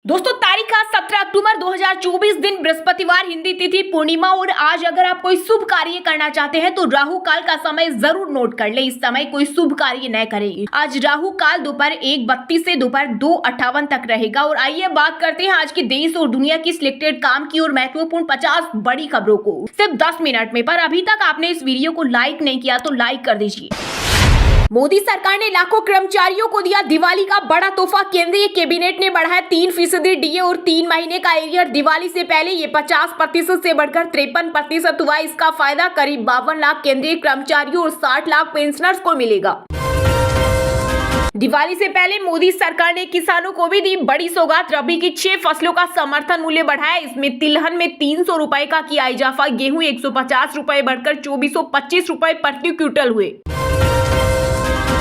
दोस्तों तारीख आज 17 अक्टूबर 2024 दिन बृहस्पतिवार, हिंदी तिथि पूर्णिमा। और आज अगर आप कोई शुभ कार्य करना चाहते हैं तो राहु काल का समय जरूर नोट कर ले। इस समय कोई शुभ कार्य न करें। आज राहु काल दोपहर 1:32 से दोपहर 2:58 तक रहेगा। और आइए बात करते हैं आज के देश और दुनिया की सिलेक्टेड काम की और महत्वपूर्ण 50 बड़ी खबरों को सिर्फ 10 मिनट में। पर अभी तक आपने इस वीडियो को लाइक नहीं किया तो लाइक कर दीजिए। मोदी सरकार ने लाखों कर्मचारियों को दिया दिवाली का बड़ा तोहफा। केंद्रीय कैबिनेट ने बढ़ाया 3% डीए और 3 महीने का एरियर। दिवाली से पहले ये 50% से बढ़कर 53% हुआ। इसका फायदा करीब 52 लाख केंद्रीय कर्मचारियों और 60 लाख पेंशनर्स को मिलेगा। दिवाली से पहले मोदी सरकार ने किसानों को भी दी बड़ी सौगात। रबी की 6 फसलों का समर्थन मूल्य बढ़ाया। इसमें तिलहन में 300 रुपए का किया इजाफा। गेहूं 150 रुपए बढ़कर 2425 रुपए प्रति क्विंटल हुए।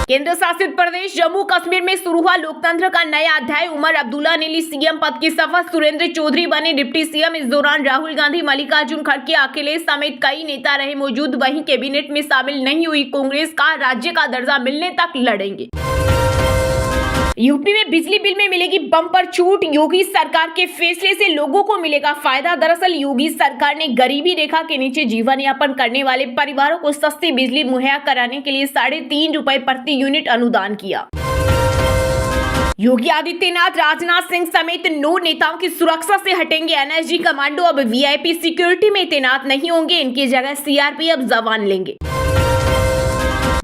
केंद्र शासित प्रदेश जम्मू कश्मीर में शुरू हुआ लोकतंत्र का नया अध्याय। उमर अब्दुल्ला ने ली सीएम पद की शपथ। सुरेंद्र चौधरी बने डिप्टी सीएम। इस दौरान राहुल गांधी, मल्लिकार्जुन खड़गे, अखिलेश समेत कई नेता रहे मौजूद। वहीं कैबिनेट में शामिल नहीं हुई कांग्रेस का राज्य का दर्जा मिलने तक लड़ेंगे। यूपी में बिजली बिल में मिलेगी बम्पर छूट। योगी सरकार के फैसले से लोगों को मिलेगा फायदा। दरअसल योगी सरकार ने गरीबी रेखा के नीचे जीवन यापन करने वाले परिवारों को सस्ती बिजली मुहैया कराने के लिए 3.5 रुपए प्रति यूनिट अनुदान किया। योगी आदित्यनाथ राजनाथ सिंह समेत 9 नेताओं की सुरक्षा से हटेंगे एनएसजी कमांडो। अब वीआईपी सिक्योरिटी में तैनात नहीं होंगे। इनकी जगह सीआरपीएफ जवान लेंगे।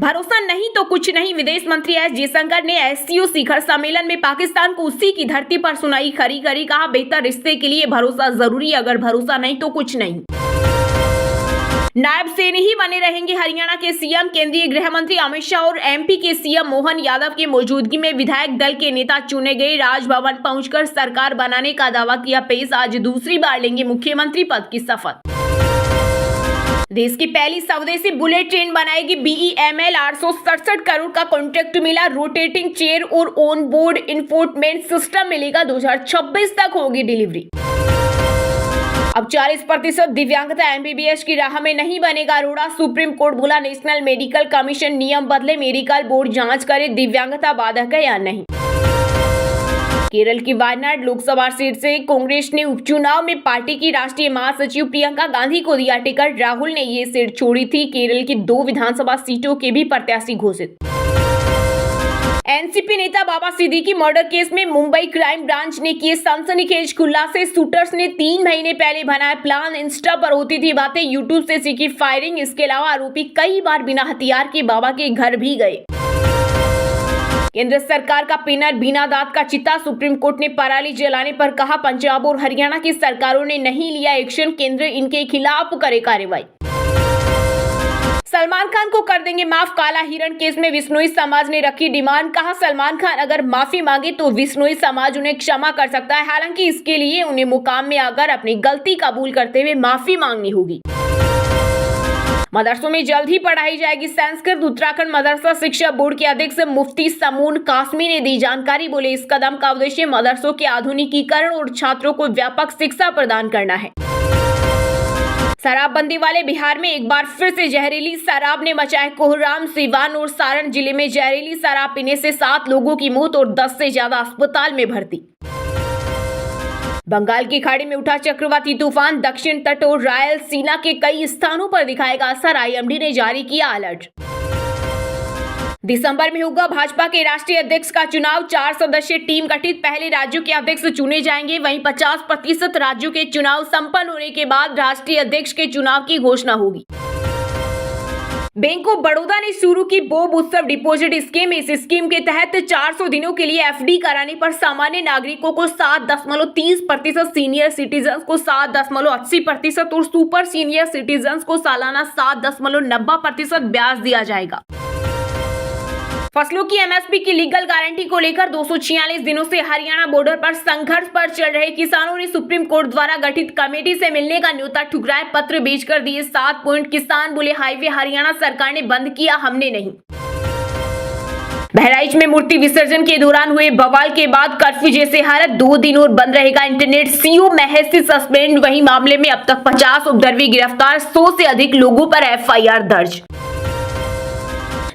भरोसा नहीं तो कुछ नहीं। विदेश मंत्री एस जयशंकर ने एससीओ शिखर सम्मेलन में पाकिस्तान को उसी की धरती पर सुनाई खरी खरी। कहा, बेहतर रिश्ते के लिए भरोसा जरूरी, अगर भरोसा नहीं तो कुछ नहीं। नायब सेना ही बने रहेंगे हरियाणा के सीएम। केंद्रीय गृह मंत्री अमित शाह और एमपी के सीएम मोहन यादव की मौजूदगी में विधायक दल के नेता चुने गए। राजभवन पहुंचकर सरकार बनाने का दावा किया पेश। आज दूसरी बार लेंगे मुख्यमंत्री पद की शपथ। देश की पहली स्वदेशी बुलेट ट्रेन बनाएगी बीईएमएल। 867 करोड़ का कॉन्ट्रैक्ट मिला। रोटेटिंग चेयर और ऑन बोर्ड इंफोटेनमेंट सिस्टम मिलेगा। 2026 तक होगी डिलीवरी। अब 40% दिव्यांगता एमबीबीएस की राह में नहीं बनेगा रोड़ा। सुप्रीम कोर्ट बोला, नेशनल मेडिकल कमीशन नियम बदले, मेडिकल बोर्ड जांच करे दिव्यांगता बाधक है या नहीं। केरल की वायनाड लोकसभा सीट से कांग्रेस ने उपचुनाव में पार्टी की राष्ट्रीय महासचिव प्रियंका गांधी को दिया टिकट। राहुल ने ये सीट छोड़ी थी। केरल की 2 विधानसभा सीटों के भी प्रत्याशी घोषित। एनसीपी नेता बाबा सिद्दीकी मर्डर केस में मुंबई क्राइम ब्रांच ने किए सनसनीखेज खुलासे। शूटर्स ने 3 महीने पहले बनाया प्लान। इंस्टा पर होती थी बातें, यूट्यूब से सीखी फायरिंग। इसके अलावा आरोपी कई बार बिना हथियार के बाबा के घर भी गए। केंद्र सरकार का पिनर बिना दांत का चिता। सुप्रीम कोर्ट ने पराली जलाने पर कहा, पंजाब और हरियाणा की सरकारों ने नहीं लिया एक्शन, केंद्र इनके खिलाफ करे कार्रवाई। सलमान खान को कर देंगे माफ। काला हिरण केस में विश्नोई समाज ने रखी डिमांड। कहा, सलमान खान अगर माफी मांगे तो विश्नोई समाज उन्हें क्षमा कर सकता है। हालांकि इसके लिए उन्हें मुकाम में आकर अपनी गलती कबूल करते हुए माफी मांगनी होगी। मदरसों में जल्द ही पढ़ाई जाएगी संस्कृत। उत्तराखंड मदरसा शिक्षा बोर्ड के अध्यक्ष मुफ्ती समून कासमी ने दी जानकारी। बोले, इस कदम का उद्देश्य मदरसों के आधुनिकीकरण और छात्रों को व्यापक शिक्षा प्रदान करना है। शराबबंदी वाले बिहार में एक बार फिर से जहरीली शराब ने मचाया कोहराम। सिवान और सारण जिले में जहरीली शराब पीने से 7 लोगों की मौत और 10 से ज्यादा अस्पताल में भर्ती। बंगाल की खाड़ी में उठा चक्रवाती तूफान। दक्षिण तट और रायलसीमा के कई स्थानों पर दिखाएगा असर। आईएमडी ने जारी किया अलर्ट। दिसंबर में होगा भाजपा के राष्ट्रीय अध्यक्ष का चुनाव। 4 सदस्यीय टीम गठित। पहले राज्यों के अध्यक्ष चुने जाएंगे। वहीं 50% राज्यों के चुनाव संपन्न होने के बाद राष्ट्रीय अध्यक्ष के चुनाव की घोषणा होगी। बैंक ऑफ बड़ौदा ने शुरू की बोब उत्सव डिपॉजिट स्कीम। इस स्कीम के तहत 400 दिनों के लिए एफडी कराने पर सामान्य नागरिकों को 7.30%, सीनियर सिटीजन को 7.80% और सुपर सीनियर सिटीजन को सालाना 7.90% ब्याज दिया जाएगा। फसलों की एमएसपी की लीगल गारंटी को लेकर 246 दिनों से हरियाणा बॉर्डर पर संघर्ष पर चल रहे किसानों ने सुप्रीम कोर्ट द्वारा गठित कमेटी से मिलने का न्योता ठुकराए। पत्र भेजकर दिए 7 पॉइंट। किसान बोले, हाईवे हरियाणा सरकार ने बंद किया, हमने नहीं। बहराइच में मूर्ति विसर्जन के दौरान हुए बवाल के बाद कर्फ्यू जैसे हालत। 2 दिन और बंद रहेगा इंटरनेट। सीओ महज से सस्पेंड। वहीं मामले में अब तक 50 उपद्रवी गिरफ्तार। 100 से अधिक लोगों पर एफआईआर दर्ज।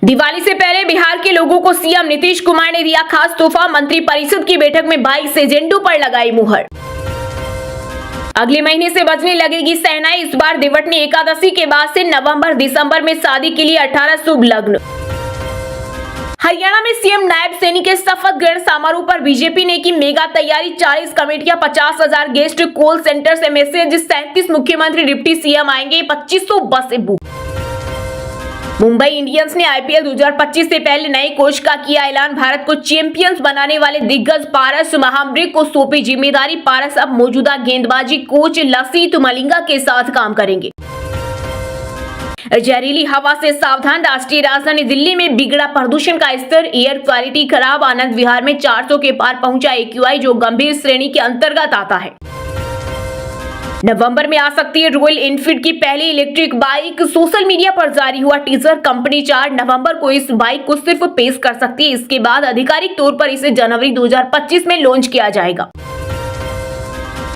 दिवाली से पहले बिहार के लोगों को सीएम नीतीश कुमार ने दिया खास तोहफा। मंत्री परिषद की बैठक में 22 एजेंडों पर लगाई मुहर। अगले महीने से बजने लगेगी शहनाई। इस बार देवटनी एकादशी के बाद से नवंबर दिसंबर में शादी के लिए 18 शुभ लग्न। हरियाणा में सीएम नायब सैनी के शपथ ग्रहण समारोह पर बीजेपी ने की मेगा तैयारी। 40 कमेटियां, 50,000 गेस्ट, कॉल सेंटर से मैसेज। 37 मुख्यमंत्री डिप्टी सीएम आएंगे। 2500 बसें बुक। मुंबई इंडियंस ने आईपीएल 2025 से पहले नए कोच का किया ऐलान। भारत को चैंपियंस बनाने वाले दिग्गज पारस महाम्रे को सौंपी जिम्मेदारी। पारस अब मौजूदा गेंदबाजी कोच लसित मलिंगा के साथ काम करेंगे। जहरीली हवा से सावधान। राष्ट्रीय राजधानी दिल्ली में बिगड़ा प्रदूषण का स्तर। एयर क्वालिटी खराब। आनंद विहार में 400 के पार पहुंचा AQI, जो गंभीर श्रेणी के अंतर्गत आता है। नवंबर में आ सकती है रॉयल एनफील्ड की पहली इलेक्ट्रिक बाइक। सोशल मीडिया पर जारी हुआ टीजर। कंपनी 4 नवंबर को इस बाइक को सिर्फ पेश कर सकती है। इसके बाद आधिकारिक तौर पर इसे जनवरी 2025 में लॉन्च किया जाएगा।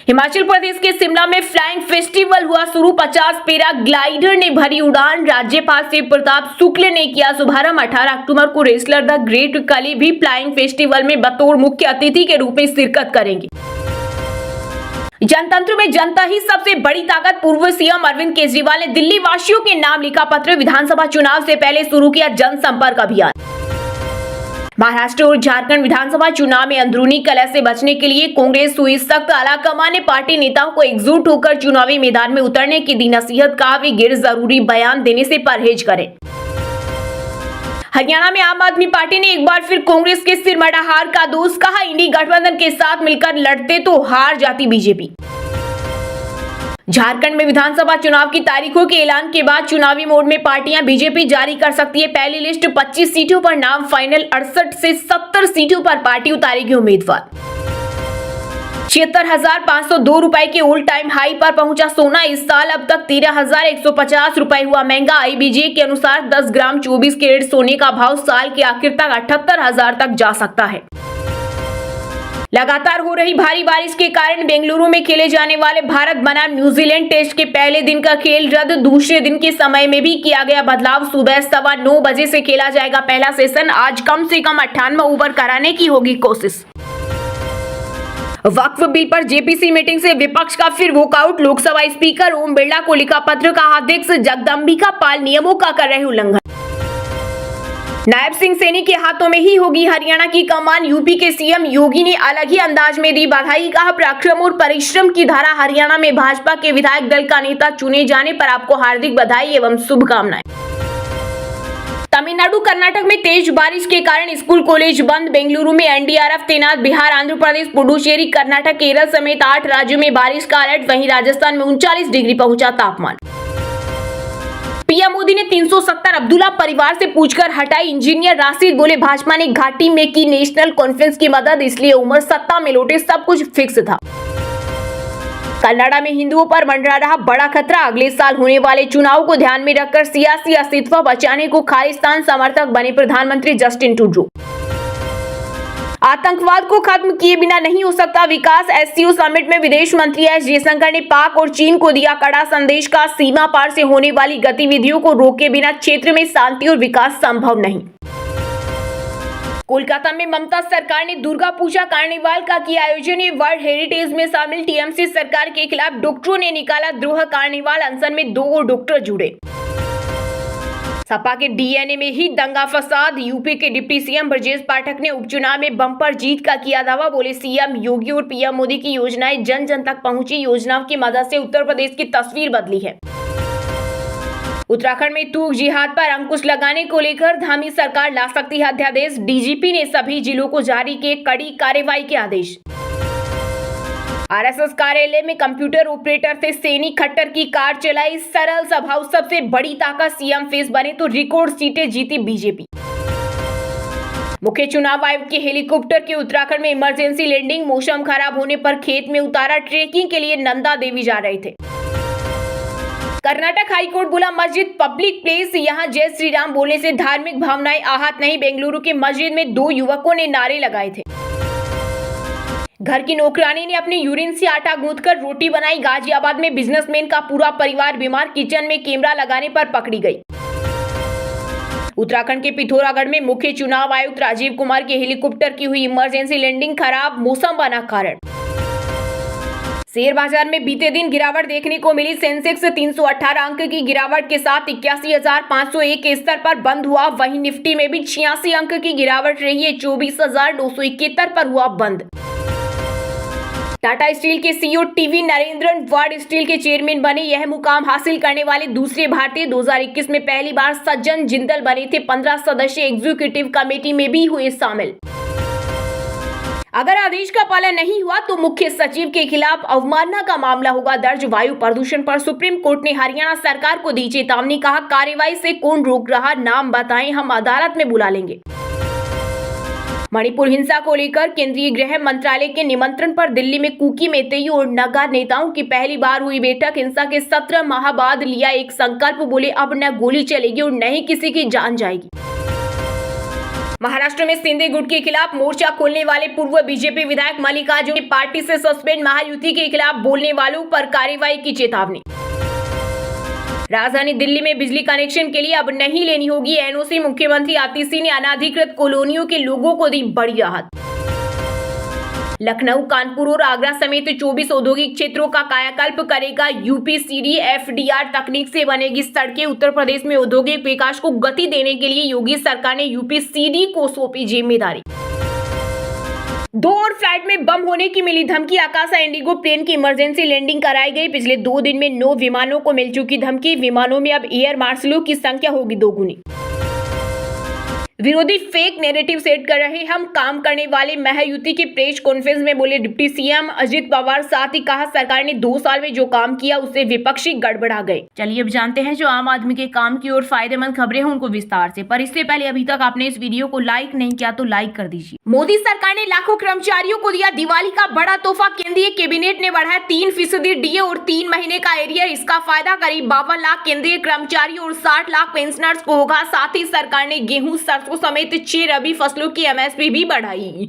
हिमाचल प्रदेश के शिमला में फ्लाइंग फेस्टिवल हुआ शुरू। 50 पैराग्लाइडर ने भरी उड़ान। राज्यपाल शिव प्रताप शुक्ल ने किया शुभारंभ। 18 अक्टूबर को रेसलर द ग्रेट खली भी फ्लाइंग फेस्टिवल में बतौर मुख्य अतिथि के रूप में शिरकत करेंगे। जनतंत्र में जनता ही सबसे बड़ी ताकत। पूर्व सीएम अरविंद केजरीवाल ने दिल्ली वासियों के नाम लिखा पत्र। विधानसभा चुनाव से पहले शुरू किया जनसंपर्क अभियान। महाराष्ट्र और झारखंड विधानसभा चुनाव में अंदरूनी कलह से बचने के लिए कांग्रेस हुई सख्त। आलाकमान ने पार्टी नेताओं को एकजुट होकर चुनावी मैदान में उतरने की दी नसीहत। कहा वे गैर जरूरी बयान देने से परहेज करें। हरियाणा में आम आदमी पार्टी ने एक बार फिर कांग्रेस के सिरमौर हार का दोष। कहा इंडी गठबंधन के साथ मिलकर लड़ते तो हार जाती बीजेपी। झारखंड में विधानसभा चुनाव की तारीखों के ऐलान के बाद चुनावी मोड में पार्टियां बीजेपी जारी कर सकती है पहली लिस्ट। 25 सीटों पर नाम फाइनल। 68 से 70 सीटों पर पार्टी उतारेगी उम्मीदवार। 76,502 रुपए के ऑल टाइम हाई पर पहुंचा सोना। इस साल अब तक 13,150 रुपए हुआ महंगा। आईबीजे के अनुसार 10 ग्राम 24 कैरेट सोने का भाव साल के आखिर तक 78,000 तक जा सकता है। लगातार हो रही भारी बारिश के कारण बेंगलुरु में खेले जाने वाले भारत बनाम न्यूजीलैंड टेस्ट के पहले दिन का खेल रद्द। दूसरे दिन के समय में भी किया गया बदलाव। सुबह 9:15 बजे से खेला जाएगा पहला सेशन। आज कम से कम 98 ओवर कराने की होगी कोशिश। वक्फ बिल पर जेपीसी मीटिंग से विपक्ष का फिर वॉकआउट। लोकसभा स्पीकर ओम बिरला को लिखा पत्र। कहा अध्यक्ष जगदम्बिका पाल नियमों का कर रहे उल्लंघन। नायब सिंह सैनी के हाथों में ही होगी हरियाणा की कमान। यूपी के सीएम योगी ने अलग ही अंदाज में दी बधाई। कहा पराक्रम और परिश्रम की धारा। हरियाणा में भाजपा के विधायक दल का नेता चुने जाने पर आपको हार्दिक बधाई एवं शुभकामनाएं। तमिलनाडु कर्नाटक में तेज बारिश के कारण स्कूल कॉलेज बंद। बेंगलुरु में एनडीआरएफ तैनात। बिहार, आंध्र प्रदेश, पुडुचेरी, कर्नाटक, केरल समेत 8 राज्यों में बारिश का अलर्ट। वहीं राजस्थान में 39 डिग्री पहुंचा तापमान। पीएम मोदी ने 370 अब्दुल्ला परिवार से पूछकर हटाई। इंजीनियर राशिद बोले भाजपा ने घाटी में की नेशनल कॉन्फ्रेंस की मदद, इसलिए उमर सत्ता में लौटे। सब कुछ फिक्स था। कनाडा में हिंदुओं पर मंडरा रहा बड़ा खतरा। अगले साल होने वाले चुनाव को ध्यान में रखकर सियासी अस्तित्व बचाने को खालिस्तान समर्थक बने प्रधानमंत्री जस्टिन ट्रूडो। आतंकवाद को खत्म किए बिना नहीं हो सकता विकास। एससीओ समिट में विदेश मंत्री एस जयशंकर ने पाक और चीन को दिया कड़ा संदेश। का सीमा पार से होने वाली गतिविधियों को रोके बिना क्षेत्र में शांति और विकास संभव नहीं। कोलकाता में ममता सरकार ने दुर्गा पूजा कार्निवाल का किया आयोजन। ये वर्ल्ड हेरिटेज में शामिल टीएमसी सरकार के खिलाफ डॉक्टरों ने निकाला द्रोह कार्निवाल। अनशन में 2 और डॉक्टर जुड़े। सपा के डीएनए में ही दंगा फसाद। यूपी के डिप्टी सीएम ब्रजेश पाठक ने उपचुनाव में बम्पर जीत का किया दावा। बोले सीएम योगी और पीएम मोदी की योजनाएं जन जन तक पहुंची। योजनाओं की मदद से उत्तर प्रदेश की तस्वीर बदली है। उत्तराखंड में तूक जिहाद पर अंकुश लगाने को लेकर धामी सरकार ला सकती है अध्यादेश। डीजीपी ने सभी जिलों को जारी किए कड़ी कार्रवाई के आदेश। आरएसएस कार्यालय में कंप्यूटर ऑपरेटर से सैनी खट्टर की कार चलाई। सरल स्वभाव सबसे बड़ी ताकत। सीएम फेस बने तो रिकॉर्ड सीटें जीती बीजेपी। मुख्य चुनाव आयुक्त के हेलीकॉप्टर के उत्तराखंड में इमरजेंसी लैंडिंग। मौसम खराब होने पर खेत में उतारा। ट्रेकिंग के लिए नंदा देवी जा रहे थे। कर्नाटक हाईकोर्ट बोला मस्जिद पब्लिक प्लेस, यहां जय श्री राम बोलने से धार्मिक भावनाएं आहत नहीं। बेंगलुरु के मस्जिद में 2 युवकों ने नारे लगाए थे। घर की नौकरानी ने अपने यूरिन से आटा गूंथकर रोटी बनाई। गाजियाबाद में बिजनेसमैन का पूरा परिवार बीमार। किचन में कैमरा लगाने पर पकड़ी गई। उत्तराखंड के पिथौरागढ़ में मुख्य चुनाव आयुक्त राजीव कुमार के हेलीकॉप्टर की हुई इमरजेंसी लैंडिंग, खराब मौसम बना कारण। शेयर बाजार में बीते दिन गिरावट देखने को मिली। सेंसेक्स 318 अंक की गिरावट के साथ 81,501 के स्तर पर बंद हुआ। वहीं निफ्टी में भी 86 अंक की गिरावट रही है, 24,971 पर हुआ बंद। टाटा स्टील के CEO TV Narendran world steel के चेयरमैन बने। यह मुकाम हासिल करने वाले दूसरे भारतीय 2021 में पहली बार सज्जन जिंदल बने थे। 15 सदस्यीय एग्जीक्यूटिव कमेटी में भी हुए शामिल। अगर आदेश का पालन नहीं हुआ तो मुख्य सचिव के खिलाफ अवमानना का मामला होगा दर्ज। वायु प्रदूषण पर सुप्रीम कोर्ट ने हरियाणा सरकार को दी चेतावनी, कहा कार्रवाई से कौन रोक रहा, नाम बताएं, हम अदालत में बुला लेंगे। मणिपुर हिंसा को लेकर केंद्रीय गृह मंत्रालय के निमंत्रण पर दिल्ली में कुकी, मेतेई और नगा नेताओं की पहली बार हुई बैठक। हिंसा के 17 माह बाद लिया एक संकल्प, बोले अब न गोली चलेगी और न ही किसी की जान जाएगी। महाराष्ट्र में शिंदे गुट के खिलाफ मोर्चा खोलने वाले पूर्व बीजेपी विधायक मल्लिकार्जुन ने पार्टी से सस्पेंड, महायुति के खिलाफ बोलने वालों पर कार्रवाई की चेतावनी। राजधानी दिल्ली में बिजली कनेक्शन के लिए अब नहीं लेनी होगी एनओसी, मुख्यमंत्री आतिशी ने अनाधिकृत कॉलोनियों के लोगों को दी बड़ी राहत। लखनऊ, कानपुर और आगरा समेत 24 औद्योगिक क्षेत्रों का कायाकल्प करेगा यूपीसीडी। एफडीआर तकनीक से बनेगी सड़कें। उत्तर प्रदेश में औद्योगिक विकास को गति देने के लिए योगी सरकार ने यूपीसीडी को सौंपी जिम्मेदारी। 2 और फ्लाइट में बम होने की मिली धमकी। आकाशा इंडिगो प्लेन की इमरजेंसी लैंडिंग कराई गई। पिछले 2 दिन में 9 विमानों को मिल चुकी धमकी। विमानों में अब एयर मार्शलों की संख्या होगी 2 गुनी। विरोधी फेक नैरेटिव सेट कर रहे, हम काम करने वाले। महायुति की प्रेस कॉन्फ्रेंस में बोले डिप्टी सीएम अजित पवार। साथ ही कहा सरकार ने 2 साल में जो काम किया उससे विपक्षी गड़बड़ा गए। चलिए अब जानते हैं जो आम आदमी के काम की और फायदेमंद खबरें हैं उनको विस्तार से। पर इससे पहले अभी तक आपने इस वीडियो को लाइक नहीं किया तो लाइक कर दीजिए। मोदी सरकार ने लाखों कर्मचारियों को दिया दिवाली का बड़ा तोहफा। केंद्रीय कैबिनेट ने बढ़ाया 3% डीए और 3 महीने का एरियर। इसका फायदा करीब 52 लाख केंद्रीय कर्मचारियों और 60 लाख पेंशनर्स को होगा। साथ ही सरकार ने गेहूं, सरसों समेत 6 रबी फसलों की एमएसपी भी बढ़ाई।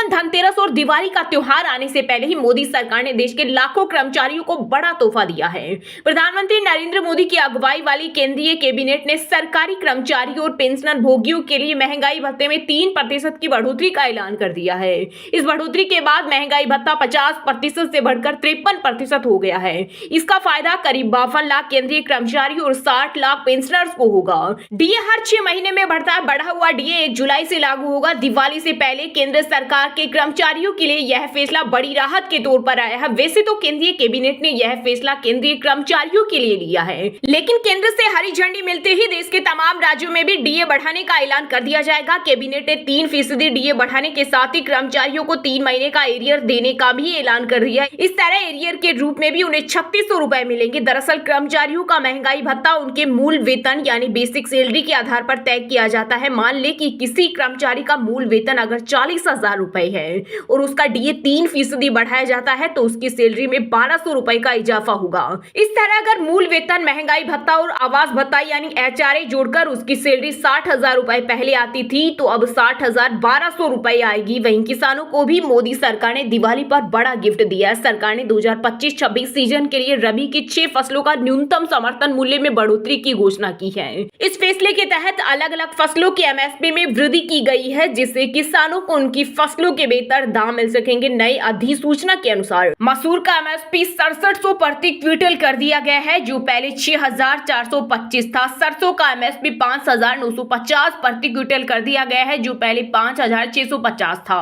धनतेरस और दिवाली का त्योहार आने से पहले ही मोदी सरकार ने देश के लाखों कर्मचारियों को बड़ा तोहफा दिया है। प्रधानमंत्री नरेंद्र मोदी की अगुवाई वाली केंद्रीय कैबिनेट ने सरकारी कर्मचारियों और पेंशनर भोगियों के लिए महंगाई भत्ते में 3% की बढ़ोतरी का ऐलान कर दिया है। इस बढ़ोतरी के बाद महंगाई भत्ता 50% से बढ़कर 53% हो गया है। इसका फायदा करीब 52 लाख केंद्रीय कर्मचारी और 60 लाख पेंशनर्स को होगा। डीए हर 6 महीने में बढ़ता है। बढ़ा हुआ डीए 1 जुलाई से लागू होगा। दिवाली से पहले केंद्र सरकार के कर्मचारियों के लिए यह फैसला बड़ी राहत के तौर पर आया है। वैसे तो केंद्रीय कैबिनेट ने यह फैसला केंद्रीय कर्मचारियों के लिए लिया है, लेकिन केंद्र से हरी झंडी मिलते ही देश के तमाम राज्यों में भी डीए बढ़ाने का ऐलान कर दिया जाएगा। कैबिनेट ने 3% डीए बढ़ाने के साथ ही कर्मचारियों को 3 महीने का एरियर देने का भी ऐलान कर दिया है। इस तरह एरियर के रूप में भी उन्हें 3600 रुपए मिलेंगे। दरअसल कर्मचारियों का महंगाई भत्ता उनके मूल वेतन यानी बेसिक सैलरी के आधार पर तय किया जाता है। मान ले कि किसी कर्मचारी का मूल वेतन अगर 40,000 रुपए है और उसका डीए 3% बढ़ाया जाता है तो उसकी सैलरी में 1200 रुपए का इजाफा होगा। इस तरह अगर मूल वेतन, महंगाई भत्ता और आवास भत्ता यानी एचआरए जोड़कर उसकी सैलरी 60,000 रुपए पहले आती थी तो अब 60,1200 रुपए आएगी। वहीं किसानों को भी मोदी सरकार ने दिवाली पर बड़ा गिफ्ट दिया है। सरकार ने 2025-26 सीजन के लिए रबी की 6 फसलों का न्यूनतम समर्थन मूल्य में बढ़ोतरी की घोषणा की है। इस फैसले के तहत अलग अलग फसलों की एमएसपी में वृद्धि की गई है, जिससे किसानों को उनकी फसलों के बेहतर दाम मिल सकेंगे। नई अधिसूचना के अनुसार मसूर का एमएसपी 6700 प्रति क्विंटल कर दिया गया है, जो पहले 6425 था। सरसों का एमएसपी 5950 प्रति क्विंटल कर दिया गया है, जो पहले 5650 था।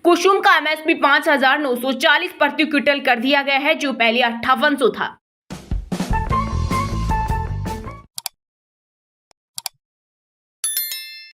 कुसुम का एमएसपी 5940 प्रति क्विंटल कर दिया गया है, जो पहले 5800 था।